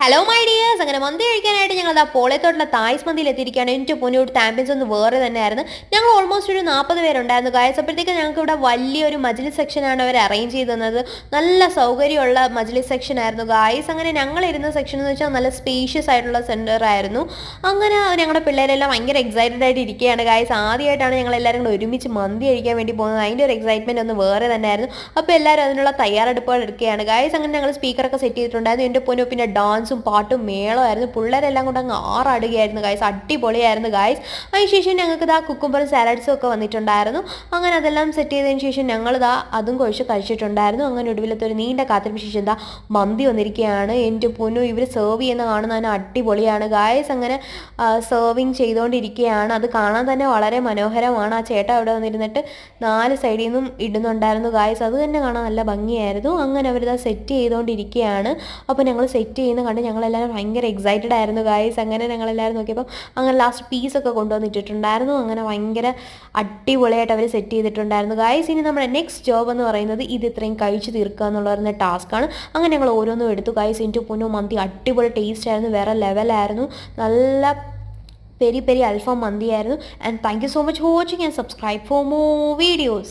Hello my dears, അങ്ങനെ മന്തി കഴിക്കാനായിട്ട് ഞങ്ങൾ ആ പോളയത്തോട്ടുള്ള തായ്സ് മന്തിയിൽ എത്തിയിരിക്കുകയാണ്. എൻ്റെ പൊന്നോട്ട് ആംബിയൻസ് ഒന്ന് വേറെ തന്നെയായിരുന്നു. ഞങ്ങൾ ഓൾമോസ്റ്റ് ഒരു 40 പേരുണ്ടായിരുന്നു ഗായസ്. അപ്പോഴത്തേക്ക് ഞങ്ങൾക്ക് ഇവിടെ വലിയൊരു മജ്ലിസ് സെക്ഷനാണ് അവർ അറേഞ്ച് ചെയ്ത് തന്നത്. നല്ല സൗകര്യമുള്ള മജ്ലിസ് സെക്ഷൻ ആയിരുന്നു ഗായസ്. അങ്ങനെ ഞങ്ങളിരുന്ന സെക്ഷൻ എന്ന് വെച്ചാൽ നല്ല സ്പേഷ്യസ് ആയിട്ടുള്ള സെൻറ്റർ ആയിരുന്നു. അങ്ങനെ ഞങ്ങളുടെ പിള്ളേരെല്ലാം ഭയങ്കര എക്സൈറ്റഡ് ആയിട്ട് ഇരിക്കുകയാണ് ഗായസ്. ആദ്യമായിട്ടാണ് ഞങ്ങൾ എല്ലാവരും കൂടെ ഒരുമിച്ച് മന്തി കഴിക്കാൻ വേണ്ടി പോകുന്നത്. അതിൻ്റെ ഒരു എക്സൈറ്റ്മെൻറ്റ് ഒന്ന് വേറെ തന്നെയായിരുന്നു. അപ്പോൾ എല്ലാവരും അതിനുള്ള തയ്യാറെടുപ്പുകൾ എടുക്കുകയാണ് ഗായസ്. അങ്ങനെ ഞങ്ങൾ സ്പീക്കറൊക്കെ സെറ്റ് ചെയ്തിട്ടുണ്ടായിരുന്നു. എൻ്റെ പൊന്നോ പിന്നെ ഡാൻസും പാട്ടും മേളമായിരുന്നു. പിള്ളേരെല്ലാം കൊണ്ട് അങ്ങ് ആറാടുകയായിരുന്നു ഗായ്സ്. അടിപൊളിയായിരുന്നു ഗായ്സ്. അതിനുശേഷം ഞങ്ങൾക്ക് ഇതാ കുക്കുംബറും സാലഡ്സും ഒക്കെ വന്നിട്ടുണ്ടായിരുന്നു. അങ്ങനെ അതെല്ലാം സെറ്റ് ചെയ്തതിന് ശേഷം ഞങ്ങളിതാ അതും കുഴച്ച് കഴിച്ചിട്ടുണ്ടായിരുന്നു. അങ്ങനെ ഒടുവിലത്തെ ഒരു നീണ്ട കാത്തിരിപ്പിന് ശേഷം എന്താ മന്തി വന്നിരിക്കുകയാണ്. എൻ്റെ പൊന്നു ഇവർ സെർവ് ചെയ്യുന്ന കാണുന്നതിന് അടിപൊളിയാണ് ഗായ്സ്. അങ്ങനെ സെർവിങ് ചെയ്തുകൊണ്ടിരിക്കുകയാണ്. അത് കാണാൻ തന്നെ വളരെ മനോഹരമാണ്. ആ ചേട്ടൻ അവിടെ വന്നിരുന്നിട്ട് 4 സൈഡിൽ നിന്നും ഇടുന്നുണ്ടായിരുന്നു ഗായ്സ്. അത് തന്നെ കാണാൻ നല്ല ഭംഗിയായിരുന്നു. അങ്ങനെ അവരിതാ സെറ്റ് ചെയ്തുകൊണ്ടിരിക്കുകയാണ്. അപ്പോൾ ഞങ്ങൾ സെറ്റ് ചെയ്യുന്ന കണ്ട് ഞങ്ങളെല്ലാവരും ഭയങ്കര എക്സൈറ്റഡ് ആയിരുന്നു ഗായ്സ്. അങ്ങനെ ഞങ്ങളെല്ലാവരും നോക്കിയപ്പോൾ അങ്ങനെ ലാസ്റ്റ് പീസൊക്കെ കൊണ്ടുവന്നിട്ടിട്ടുണ്ടായിരുന്നു. അങ്ങനെ ഭയങ്കര അടിപൊളിയായിട്ട് അവർ സെറ്റ് ചെയ്തിട്ടുണ്ടായിരുന്നു ഗായ്സ്. ഇനി നമ്മുടെ നെക്സ്റ്റ് ജോബ് എന്ന് പറയുന്നത് ഇത് ഇത്രയും കഴിച്ച് തീർക്കുക എന്നുള്ള ടാസ്ക്കാണ്. അങ്ങനെ ഞങ്ങൾ ഓരോന്നും എടുത്തു ഗായ്സ്. എൻ്റെ പൊന്നു മന്തി അടിപൊളി ടേസ്റ്റ് ആയിരുന്നു, വേറെ ലെവലായിരുന്നു. നല്ല പെരി പെരി അൽഫാം മന്തിയായിരുന്നു. And thank you so much for watching and subscribe for more videos.